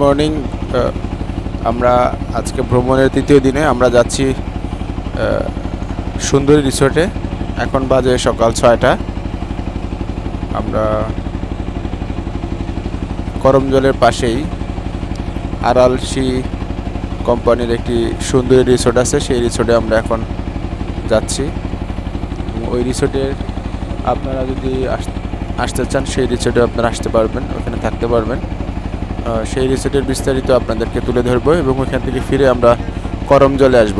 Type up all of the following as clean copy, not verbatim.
Morning. আমরা আজকে ভ্রমণের তৃতীয় দিনে আমরা যাচ্ছি সুন্দরী রিসোর্টে। এখন বাজে সকাল 6টা। আমরা করমজলের পাশেই আরালসি কোম্পানির একটি সুন্দরী রিসোর্ট আছে, সেই রিসোর্টে আমরা এখন যাচ্ছি। ওই রিসোর্টের আপনারা যদি আসতে চান সেই রিসোর্টে আপনারা আসতে পারবেন, ওখানে থাকতে পারবেন। সেই রিসোর্টের বিস্তারিত আপনাদেরকে তুলে ধরবো এবং ওখান থেকে ফিরে আমরা করমজলে আসব।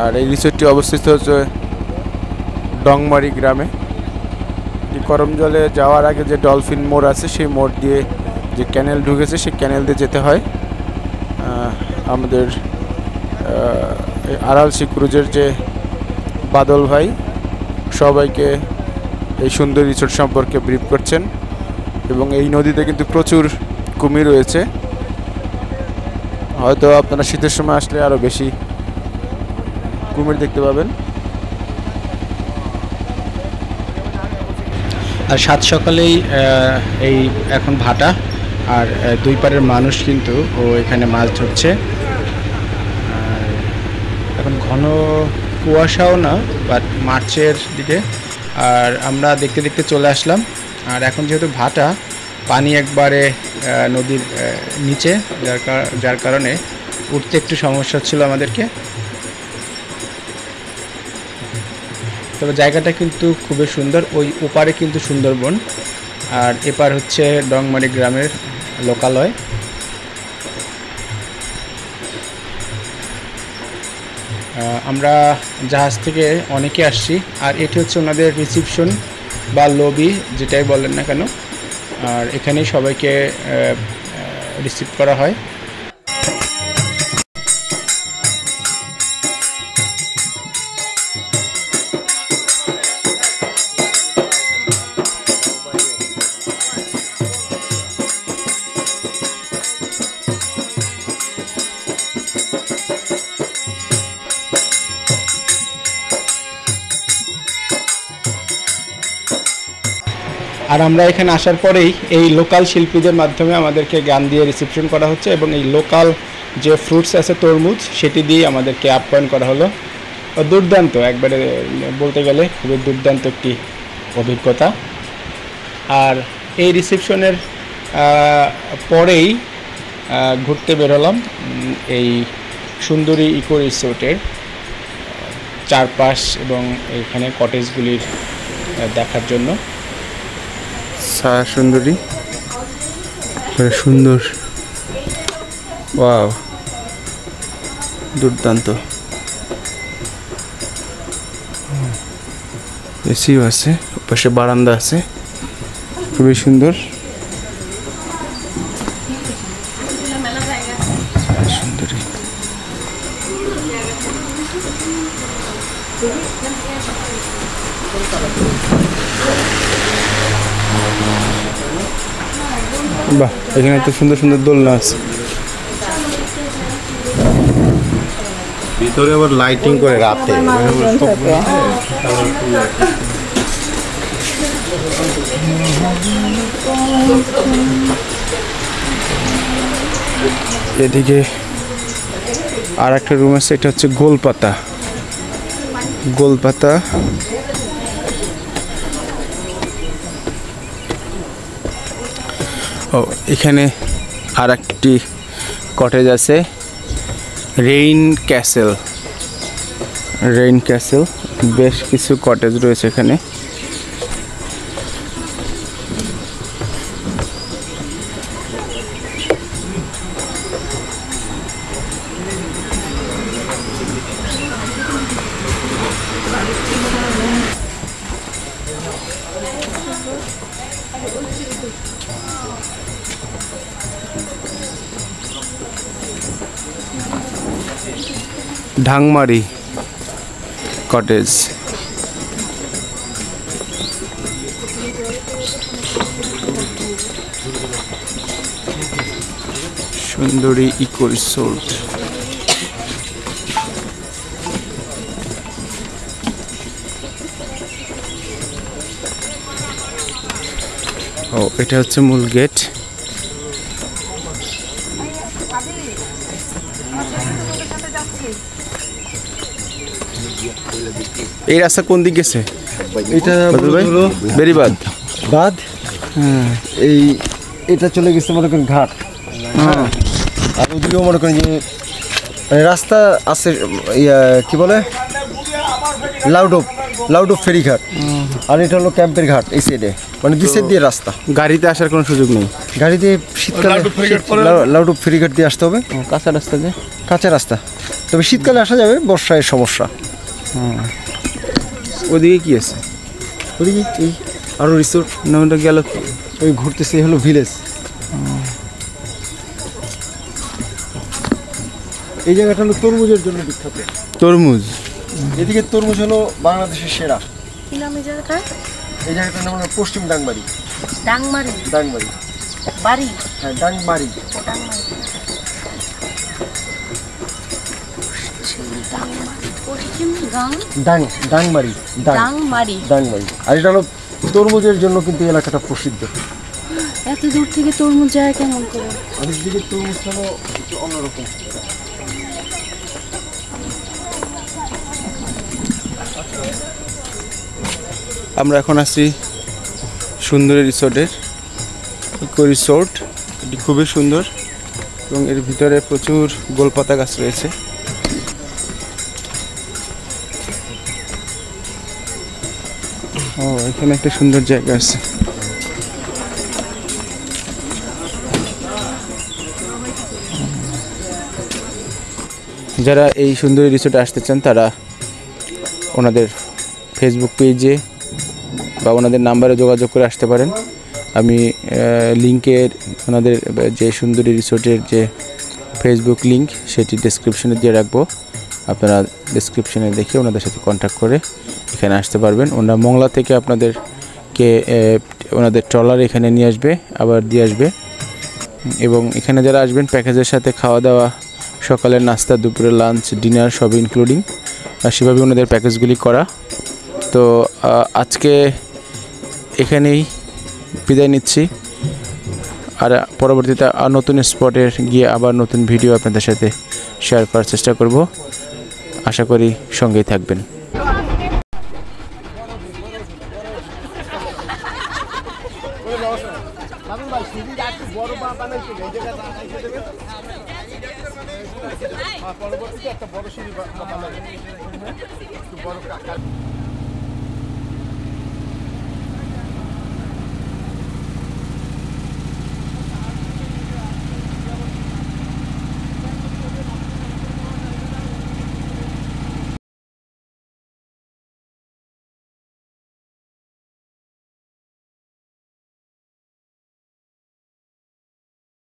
আর এই রিসোর্টটি অবস্থিত হচ্ছে ডংমারি গ্রামে। করমজলে যাওয়ার আগে যে ডলফিন মোড় আছে, সেই মোড় দিয়ে যে ক্যানেল ঢুকেছে, সেই ক্যানেল দিয়ে যেতে হয়। আমাদের আরালসি ক্রুজের যে বাদল ভাই সবাইকে এই সুন্দর রিসোর্ট সম্পর্কে ব্রিফ করছেন এবং এই নদীতে কিন্তু প্রচুর কুমির রয়েছে। হয়তো আপনারা শীতের সময় আসলে আরও বেশি কুমির দেখতে পাবেন। আর সাত সকালেই এই এখন ভাটা, আর দুই পারের মানুষ কিন্তু এখানে মাছ ধরছে। আর এখন ঘন কুয়াশাও না, বাট মার্চের দিকে। আর আমরা দেখতে দেখতে চলে আসলাম। আর এখন যেহেতু ভাটা, পানি একবারে নদীর নিচে, যার কারণে উঠতে একটু সমস্যা ছিল আমাদেরকে। তবে জায়গাটা কিন্তু খুবই সুন্দর। ওই ওপারে কিন্তু সুন্দরবন, আর এপার হচ্ছে ডংমারি গ্রামের লোকালয়। আমরা জাহাজ থেকে অনেকে আসছি, আর এটি হচ্ছে ওনাদের রিসিপশন বা লবি, যেটাই বলেন না কেন। আর এখানেই সবাইকে রিসিভ করা হয়। আর আমরা এখানে আসার পরেই এই লোকাল শিল্পীদের মাধ্যমে আমাদেরকে গান দিয়ে রিসেপশন করা হচ্ছে, এবং এই লোকাল যে ফ্রুটস আছে তরমুজ, সেটি দিয়ে আমাদেরকে আপ্যায়ন করা হলো। দুর্দান্ত, একবারে বলতে গেলে খুবই দুর্দান্ত একটি অভিজ্ঞতা। আর এই রিসেপশনের পরেই ঘুরতে বেরোলাম এই সুন্দরী ইকো রিসোর্টের চারপাশ এবং এখানে কটেজগুলির দেখার জন্য। সুন্দরী, সুন্দর, ওয়াও, দুর্দান্ত। এসিও আছে, পাশে বারান্দা আছে, খুবই সুন্দর। সুন্দরী, বাহ, এখানে তো সুন্দর সুন্দর দোলনা আছে। ভিতরে আবার লাইটিং করে রাতে। এদিকে আর একটা রুম আছে, এটা হচ্ছে গোলপাতা। গোলপাতা ও, এখানে আর একটি কটেজ আছে, রেইন ক্যাসেল। রেইন ক্যাসেল, বেশ কিছু কটেজ রয়েছে এখানে। ঢাংমারি কটেজ। সুন্দরী ইকো রিসোর্ট। ও এটা হচ্ছে মূল গেট। এই রাস্তা কোন দিক গেছে? এটা হলো বেরিবাদ বাঁধ। এই এটা চলে গেছে মনে করেন ঘাট। আর ওদিকেও মনে করেন যে মানে রাস্তা আছে, কি বলে লাউডোপ ফেরিঘাট। আর এটা হলো ক্যাম্পের ঘাট এই সাইডে, মানে দুই সাইড দিয়ে রাস্তা। গাড়িতে আসার কোনো সুযোগ নেই? গাড়িতে শীতকালে লাউডোপ ফেরিঘাট দিয়ে আসতে হবে। কাঁচা রাস্তা যে কাঁচা রাস্তা, তবে শীতকালে আসা যাবে, বর্ষায় সমস্যা। ওদিকে কি আছে? ওদিকে এই আরও রিসোর্ট নামটা গেল ওই ঘুরতেছে, হলো ভিলেজ। এই জায়গাটা হলো তরমুজের জন্য বিখ্যাত। তরমুজ? এদিকে তরমুজ হলো বাংলাদেশের সেরা। কি নাম এই জায়গাটা? এই জায়গাটার নাম হলো পশ্চিম ডাংবাড়ি। ডাংমারি? ডাংবাড়ি বাড়ি? হ্যাঁ, ডাংবাড়ি। পশ্চিম গাং? ডাংবাড়ি। ডাংমারি। ডাংবাড়ি। আর এটা হলো তরমুজের জন্য কিন্তু এলাকাটা প্রসিদ্ধ। এত দূর থেকে তরমুজ যায় কেমন করে? আর এদিকে তরমুজ হলো একটু অন্যরকম। আমরা এখন আছি সুন্দরী রিসোর্টের, ইকো রিসোর্ট। এটি খুবই সুন্দর এবং এর ভিতরে প্রচুর গোলপাতা গাছ রয়েছে। ও এখানে একটা সুন্দর জায়গা আছে। যারা এই সুন্দরী রিসোর্টে আসতে চান তারা ওনাদের ফেসবুক পেজে বা ওনাদের নাম্বারে যোগাযোগ করে আসতে পারেন। আমি লিঙ্কের ওনাদের যে সুন্দরী রিসোর্টের যে ফেসবুক লিঙ্ক সেটি ডেসক্রিপশনে দিয়ে রাখবো। আপনারা ডেসক্রিপশনে দেখে ওনাদের সাথে কন্ট্যাক্ট করে এখানে আসতে পারবেন। ওনারা মংলা থেকে আপনাদেরকে ওনাদের ট্রলার এখানে নিয়ে আসবে, আবার দিয়ে আসবে। এবং এখানে যারা আসবেন প্যাকেজের সাথে খাওয়া দাওয়া, সকালের নাস্তা, দুপুরের লাঞ্চ, ডিনার সব ইনক্লুডিং, আর সেভাবে ওনাদের প্যাকেজগুলি করা। তো আজকে এখানেই বিদায় নিচ্ছি, আর পরবর্তীতে নতুন স্পটে গিয়ে আবার নতুন ভিডিও আপনাদের সাথে শেয়ার করার চেষ্টা করব। আশা করি সঙ্গেই থাকবেন। পরবর্তীতে একটা বড় সিঁড়ি বানানো, একটু বড়